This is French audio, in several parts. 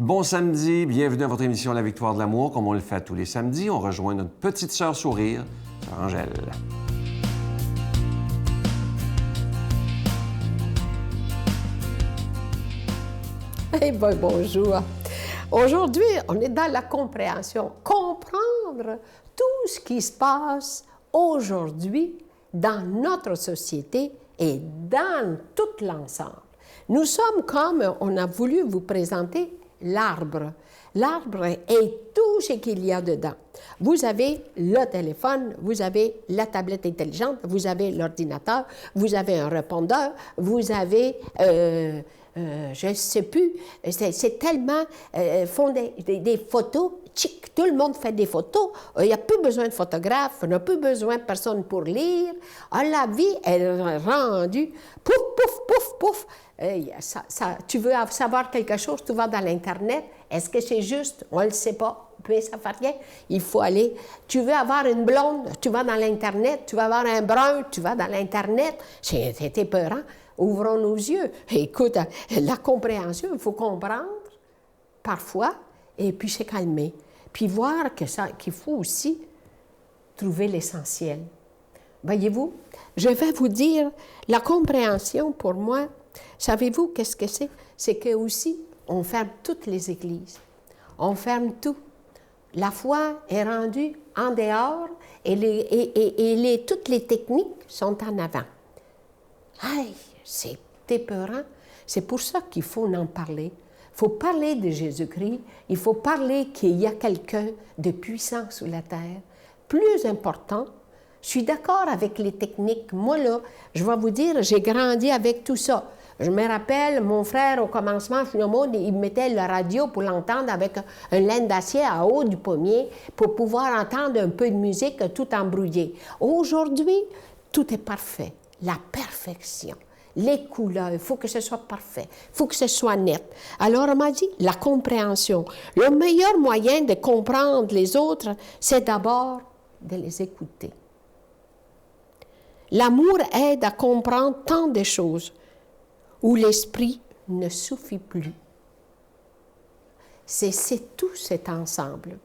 Bon samedi, bienvenue à votre émission La Victoire de l'amour. Comme on le fait tous les samedis, on rejoint notre petite sœur sourire, sœur Angèle. Eh bien, bonjour. Aujourd'hui, on est dans la compréhension. Comprendre tout ce qui se passe aujourd'hui dans notre société et dans tout l'ensemble. Nous sommes comme on a voulu vous présenter l'arbre. L'arbre est tout ce qu'il y a dedans. Vous avez le téléphone, vous avez la tablette intelligente, vous avez l'ordinateur, vous avez un répondeur, vous avez... je ne sais plus, c'est tellement... font des photos, tchic, tout le monde fait des photos, il n'y a plus besoin de photographe, on n'a plus besoin de personne pour lire. Ah, la vie est rendue, pouf, pouf, pouf, pouf. Tu veux savoir quelque chose, tu vas dans l'Internet. Est-ce que c'est juste? On ne le sait pas, mais ça ne fait rien. Il faut aller. Tu veux avoir une blonde, tu vas dans l'Internet. Tu veux avoir un brun, tu vas dans l'Internet. C'est épeurant. Ouvrons nos yeux. Écoute, la compréhension, il faut comprendre parfois et puis se calmer. Puis voir qu'il faut aussi trouver l'essentiel. Voyez-vous, je vais vous dire, la compréhension pour moi, savez-vous qu'est-ce que c'est? C'est que aussi, on ferme toutes les églises. On ferme tout. La foi est rendue en dehors et toutes les techniques sont en avant. Aïe, c'est épeurant. C'est pour ça qu'il faut en parler. Il faut parler de Jésus-Christ. Il faut parler qu'il y a quelqu'un de puissant sur la terre. Plus important, je suis d'accord avec les techniques. Moi, là, je vais vous dire, j'ai grandi avec tout ça. Je me rappelle, mon frère, au commencement, il mettait la radio pour l'entendre avec une laine d'acier à haut du pommier pour pouvoir entendre un peu de musique tout embrouillé. Aujourd'hui, tout est parfait. La perfection. Les couleurs, il faut que ce soit parfait, il faut que ce soit net. Alors, on m'a dit, la compréhension. Le meilleur moyen de comprendre les autres, c'est d'abord de les écouter. L'amour aide à comprendre tant de choses où l'esprit ne suffit plus. C'est tout cet ensemble.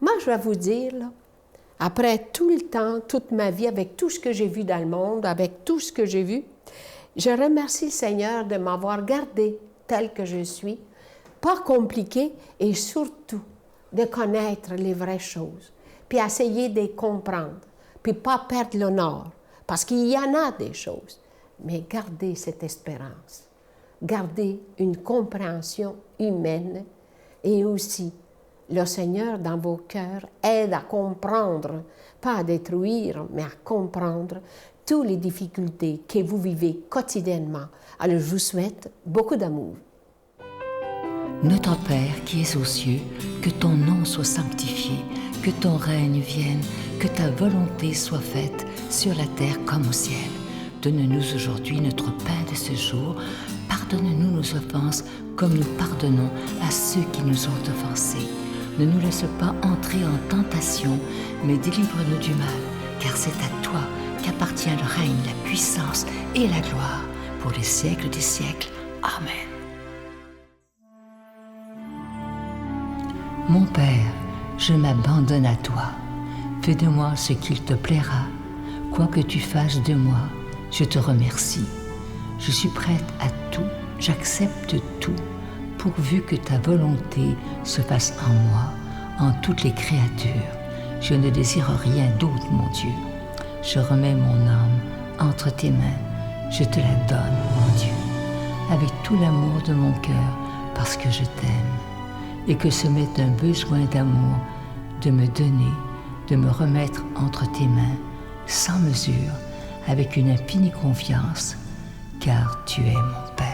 Moi, je vais vous dire, là, après tout le temps, toute ma vie, avec tout ce que j'ai vu dans le monde, avec tout ce que j'ai vu, je remercie le Seigneur de m'avoir gardé tel que je suis, pas compliqué et surtout de connaître les vraies choses, puis essayer de les comprendre, puis pas perdre le nord, parce qu'il y en a des choses, mais garder cette espérance, garder une compréhension humaine et aussi le Seigneur dans vos cœurs aide à comprendre, pas à détruire, mais à comprendre toutes les difficultés que vous vivez quotidiennement. Alors, je vous souhaite beaucoup d'amour. Notre Père qui es aux cieux, que ton nom soit sanctifié, que ton règne vienne, que ta volonté soit faite sur la terre comme au ciel. Donne-nous aujourd'hui notre pain de ce jour. Pardonne-nous nos offenses comme nous pardonnons à ceux qui nous ont offensés. Ne nous laisse pas entrer en tentation, mais délivre-nous du mal, car c'est à toi qu'appartient le règne, la puissance et la gloire pour les siècles des siècles. Amen. Mon Père, je m'abandonne à toi. Fais de moi ce qu'il te plaira. Quoi que tu fasses de moi, je te remercie. Je suis prête à tout, j'accepte tout, pourvu que ta volonté se fasse en moi, en toutes les créatures. Je ne désire rien d'autre, mon Dieu. Je remets mon âme entre tes mains. Je te la donne, mon Dieu, avec tout l'amour de mon cœur, parce que je t'aime, et que ce m'est un besoin d'amour de me donner, de me remettre entre tes mains, sans mesure, avec une infinie confiance, car tu es mon Père.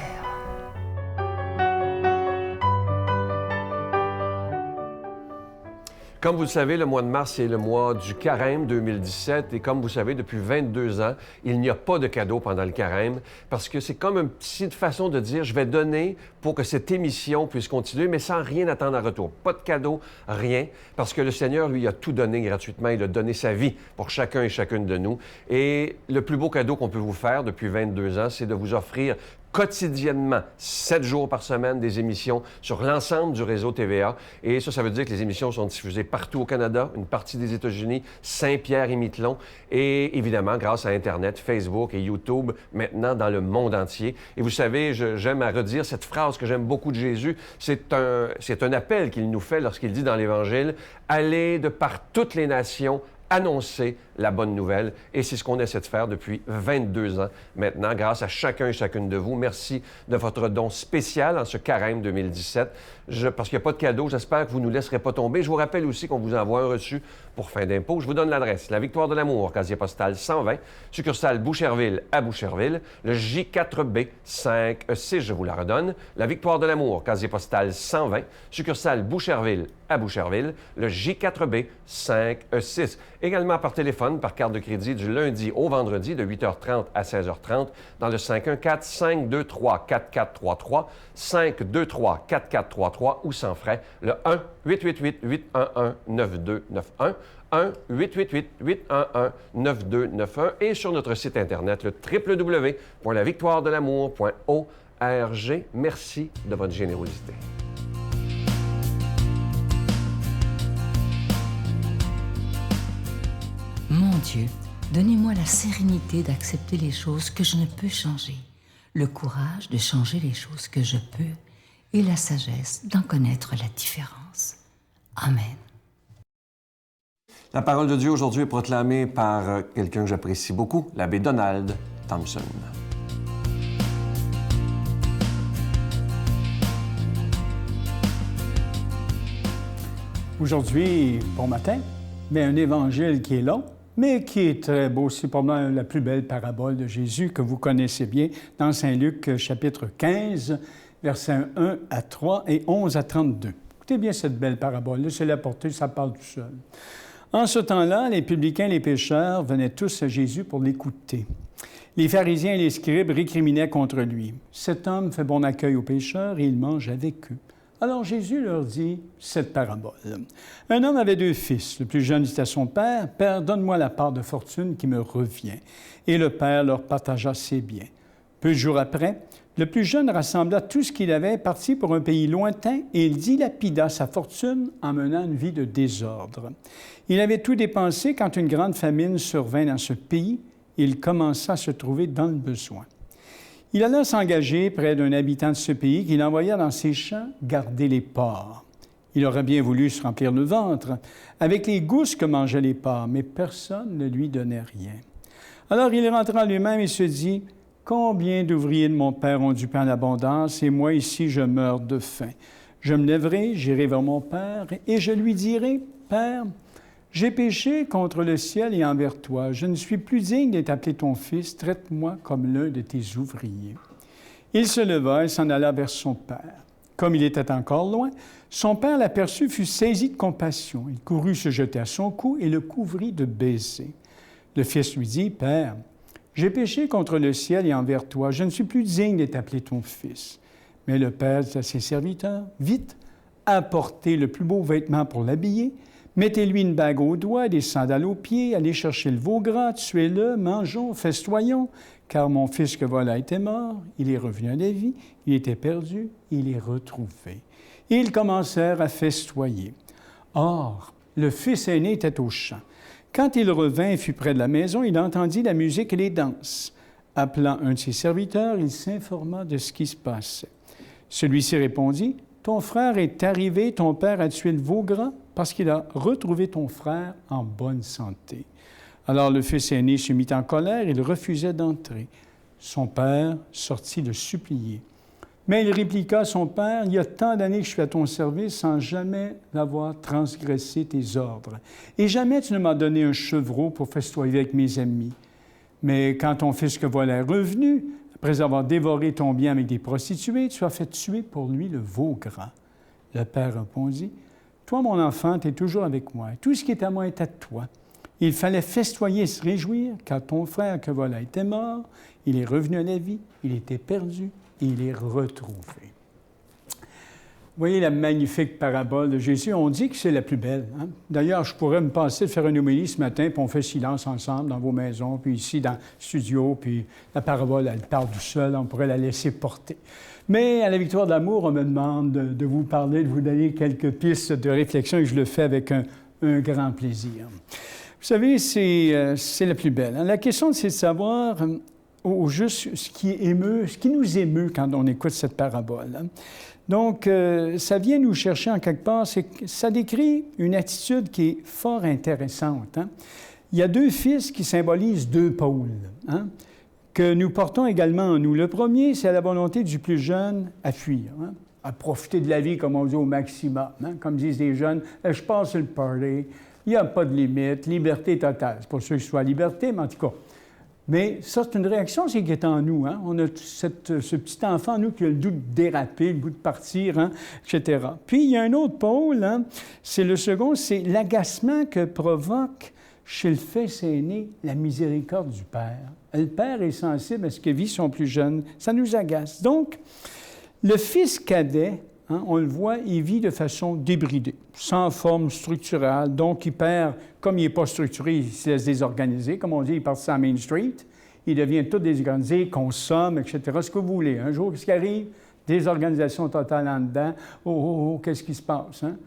Comme vous le savez, le mois de mars, c'est le mois du carême 2017. Et comme vous savez, depuis 22 ans, il n'y a pas de cadeau pendant le carême parce que c'est comme une petite façon de dire, je vais donner pour que cette émission puisse continuer, mais sans rien attendre en retour. Pas de cadeau, rien, parce que le Seigneur, lui, a tout donné gratuitement. Il a donné sa vie pour chacun et chacune de nous. Et le plus beau cadeau qu'on peut vous faire depuis 22 ans, c'est de vous offrir quotidiennement, 7 jours par semaine, des émissions sur l'ensemble du réseau TVA. Et ça veut dire que les émissions sont diffusées partout au Canada, une partie des États-Unis, Saint-Pierre-et-Miquelon, et évidemment, grâce à Internet, Facebook et YouTube, maintenant dans le monde entier. Et vous savez, j'aime à redire cette phrase que j'aime beaucoup de Jésus. C'est un appel qu'il nous fait lorsqu'il dit dans l'Évangile, « Allez de par toutes les nations, annoncer la bonne nouvelle. » Et c'est ce qu'on essaie de faire depuis 22 ans maintenant, grâce à chacun et chacune de vous. Merci de votre don spécial en ce carême 2017. Parce qu'il n'y a pas de cadeau, j'espère que vous ne nous laisserez pas tomber. Je vous rappelle aussi qu'on vous envoie un reçu pour fin d'impôt. Je vous donne l'adresse. La Victoire de l'Amour, casier postal 120, succursale Boucherville à Boucherville. Le J4B 5E6, je vous la redonne. La Victoire de l'Amour, casier postal 120, succursale Boucherville à Boucherville. Le J4B 5E6. Également par téléphone, par carte de crédit du lundi au vendredi de 8h30 à 16h30 dans le 514-523-4433, 523-4433 ou sans frais, le 1-888-811-9291, 1-888-811-9291 et sur notre site Internet, le www.lavictoiredelamour.org. Merci de votre générosité. Mon Dieu, donnez-moi la sérénité d'accepter les choses que je ne peux changer, le courage de changer les choses que je peux et la sagesse d'en connaître la différence. Amen. La parole de Dieu aujourd'hui est proclamée par quelqu'un que j'apprécie beaucoup, l'abbé Donald Thompson. Aujourd'hui, bon matin, mais un évangile qui est long, mais qui est très beau. C'est probablement la plus belle parabole de Jésus que vous connaissez bien dans Saint-Luc, chapitre 15, versets 1 à 3 et 11 à 32. Écoutez bien cette belle parabole. Laissez-la porter, ça parle tout seul. En ce temps-là, les publicains et les pécheurs venaient tous à Jésus pour l'écouter. Les pharisiens et les scribes récriminaient contre lui. « Cet homme fait bon accueil aux pécheurs et il mange avec eux. » Alors Jésus leur dit cette parabole. Un homme avait 2 fils. Le plus jeune dit à son père, « Père, donne-moi la part de fortune qui me revient. » Et le père leur partagea ses biens. Peu de jours après, le plus jeune rassembla tout ce qu'il avait, partit pour un pays lointain, et il dilapida sa fortune en menant une vie de désordre. Il avait tout dépensé quand une grande famine survint dans ce pays. Il commença à se trouver dans le besoin. Il alla s'engager près d'un habitant de ce pays qu'il envoya dans ses champs garder les porcs. Il aurait bien voulu se remplir le ventre avec les gousses que mangeaient les porcs, mais personne ne lui donnait rien. Alors il rentra lui-même et se dit, « Combien d'ouvriers de mon père ont du pain en abondance, et moi ici je meurs de faim. Je me lèverai, j'irai vers mon père, et je lui dirai, « Père, j'ai péché contre le ciel et envers toi. Je ne suis plus digne d'être appelé ton fils. Traite-moi comme l'un de tes ouvriers. » Il se leva et s'en alla vers son père. Comme il était encore loin, son père l'aperçut, fut saisi de compassion. Il courut se jeter à son cou et le couvrit de baisers. Le fils lui dit, « Père, j'ai péché contre le ciel et envers toi. Je ne suis plus digne d'être appelé ton fils. » Mais le père dit à ses serviteurs, « Vite, apportez le plus beau vêtement pour l'habiller. Mettez-lui une bague au doigt, des sandales aux pieds, allez chercher le veau gras, tuez-le, mangeons, festoyons, car mon fils que voilà était mort, il est revenu à la vie, il était perdu, il est retrouvé. » Et ils commencèrent à festoyer. Or, le fils aîné était au champ. Quand il revint et fut près de la maison, il entendit la musique et les danses. Appelant un de ses serviteurs, il s'informa de ce qui se passait. Celui-ci répondit, « Ton frère est arrivé, ton père a tué le veau gras, parce qu'il a retrouvé ton frère en bonne santé. » Alors le fils aîné se mit en colère, il refusait d'entrer. Son père sortit le supplier. Mais il répliqua à son père, « Il y a tant d'années que je suis à ton service sans jamais avoir transgressé tes ordres. Et jamais tu ne m'as donné un chevreau pour festoyer avec mes amis. Mais quand ton fils que voilà est revenu, après avoir dévoré ton bien avec des prostituées, tu as fait tuer pour lui le veau gras. » Le père répondit, « Toi, mon enfant, tu es toujours avec moi. Tout ce qui est à moi est à toi. Il fallait festoyer et se réjouir, car ton frère que voilà était mort, il est revenu à la vie, il était perdu, et il est retrouvé. » voyez la magnifique parabole de Jésus. On dit que c'est la plus belle. Hein? D'ailleurs, je pourrais me passer de faire une homélie ce matin, puis on fait silence ensemble dans vos maisons, puis ici dans le studio, puis la parabole, elle parle tout seul, on pourrait la laisser porter. Mais à la Victoire de l'amour, on me demande de vous parler, de vous donner quelques pistes de réflexion, et je le fais avec un grand plaisir. Vous savez, c'est la plus belle. Hein? La question, c'est de savoir au juste ce qui nous émeut quand on écoute cette parabole. Hein? Donc, ça vient nous chercher en quelque part, ça décrit une attitude qui est fort intéressante. Hein? Il y a deux fils qui symbolisent deux pôles, hein, que nous portons également en nous. Le premier, c'est la volonté du plus jeune à fuir, hein, à profiter de la vie, comme on dit, au maximum. Hein? Comme disent les jeunes, je passe le party, il n'y a pas de limite, liberté totale. C'est pas sûr que ce soit liberté, mais en tout cas. Mais ça, c'est une réaction, c'est qui est en nous. Hein? On a ce petit enfant en nous qui a le goût de déraper, le goût de partir, hein, etc. Puis, il y a un autre pôle, hein? C'est le second, c'est l'agacement que provoque chez le fils aîné la miséricorde du père. Le père est sensible à ce que vit son plus jeune. Ça nous agace. Donc, le fils cadet, hein, on le voit, il vit de façon débridée, sans forme structurelle. Donc, il perd, comme il n'est pas structuré, il se laisse désorganiser. Comme on dit, il part sur Main Street. Il devient tout désorganisé, consomme, etc. Ce que vous voulez. Un jour, qu'est-ce qui arrive? Désorganisation totale en dedans. Oh, qu'est-ce qui se passe? Hein?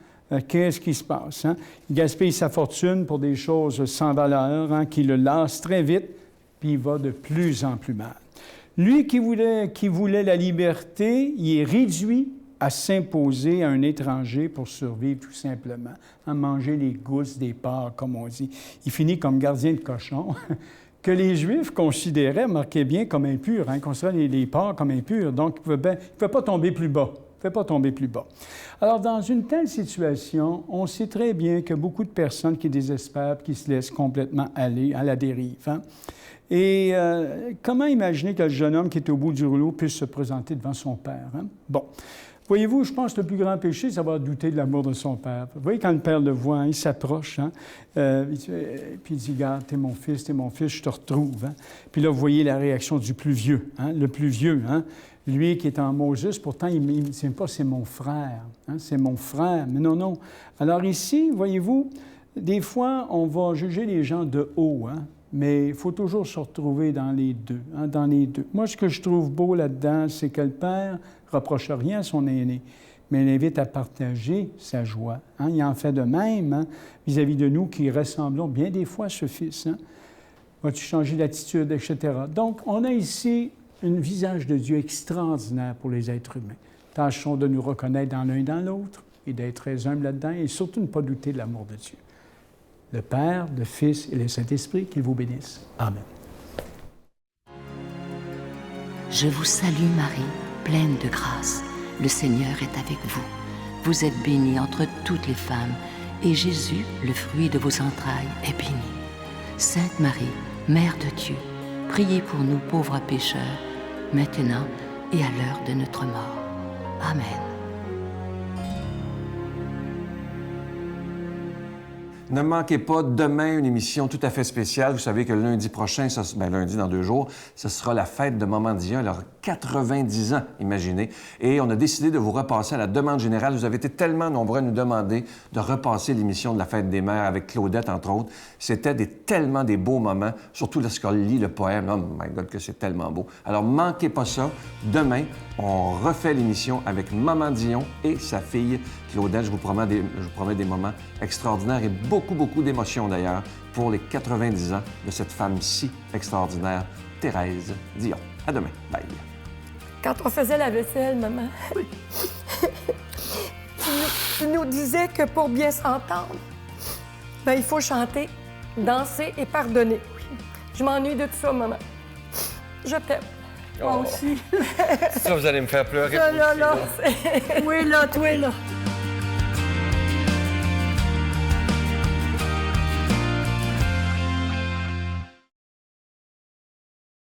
Qu'est-ce qui se passe? Hein? Il gaspille sa fortune pour des choses sans valeur, hein, qui le lassent très vite, puis il va de plus en plus mal. Lui qui voulait la liberté, il est réduit à s'imposer à un étranger pour survivre tout simplement, à manger les gousses des porcs, comme on dit. Il finit comme gardien de cochon, que les Juifs considéraient, marquez bien, comme impurs, hein, considéraient les porcs comme impurs, donc il ne pouvait pas tomber plus bas. Il ne pouvait pas tomber plus bas. Alors, dans une telle situation, on sait très bien qu'il y a beaucoup de personnes qui désespèrent, qui se laissent complètement aller à la dérive. Hein? Et comment imaginer que le jeune homme qui est au bout du rouleau puisse se présenter devant son père? Hein? Bon. Voyez-vous, je pense que le plus grand péché, c'est d'avoir douté de l'amour de son père. Vous voyez, quand le père le voit, hein, il s'approche, hein, puis il dit, « Regarde, t'es mon fils, je te retrouve. Hein? » Puis là, vous voyez la réaction du plus vieux, hein, le plus vieux, hein? Lui qui est en Moses, pourtant, il ne dit pas « c'est mon frère hein? », c'est mon frère. Mais non. Alors ici, voyez-vous, des fois, on va juger les gens de haut, hein? Mais il faut toujours se retrouver dans les deux, hein, dans les deux. Moi, ce que je trouve beau là-dedans, c'est que le père ne reproche rien à son aîné, mais l'invite à partager sa joie. Hein. Il en fait de même hein, vis-à-vis de nous qui ressemblons bien des fois à ce fils. Hein. Vas-tu changer d'attitude, etc. Donc, on a ici un visage de Dieu extraordinaire pour les êtres humains. Tâchons de nous reconnaître dans l'un et dans l'autre et d'être très humbles là-dedans et surtout ne pas douter de l'amour de Dieu. Le Père, le Fils et le Saint-Esprit, qu'ils vous bénissent. Amen. Je vous salue Marie, pleine de grâce. Le Seigneur est avec vous. Vous êtes bénie entre toutes les femmes, et Jésus, le fruit de vos entrailles, est béni. Sainte Marie, Mère de Dieu, priez pour nous pauvres pécheurs, maintenant et à l'heure de notre mort. Amen. Ne manquez pas demain une émission tout à fait spéciale. Vous savez que lundi prochain, lundi dans 2 jours, ce sera la fête de Maman Dion. Elle aura 90 ans, imaginez. Et on a décidé de vous repasser à la demande générale. Vous avez été tellement nombreux à nous demander de repasser l'émission de la fête des mères avec Claudette, entre autres. C'était tellement des beaux moments, surtout lorsqu'on lit le poème. Oh my God, que c'est tellement beau. Alors, manquez pas ça. Demain, on refait l'émission avec Maman Dion et sa fille Claudette. Je vous promets des moments extraordinaires et beaucoup d'émotions d'ailleurs pour les 90 ans de cette femme si extraordinaire, Thérèse Dion. À demain. Bye. Quand on faisait la vaisselle, maman, oui. tu nous disais que pour bien s'entendre, il faut chanter, danser et pardonner. Je m'ennuie de tout ça, maman. Je t'aime. Moi aussi. Ça, vous allez me faire pleurer. Ça, là. Oui, là, toi, là.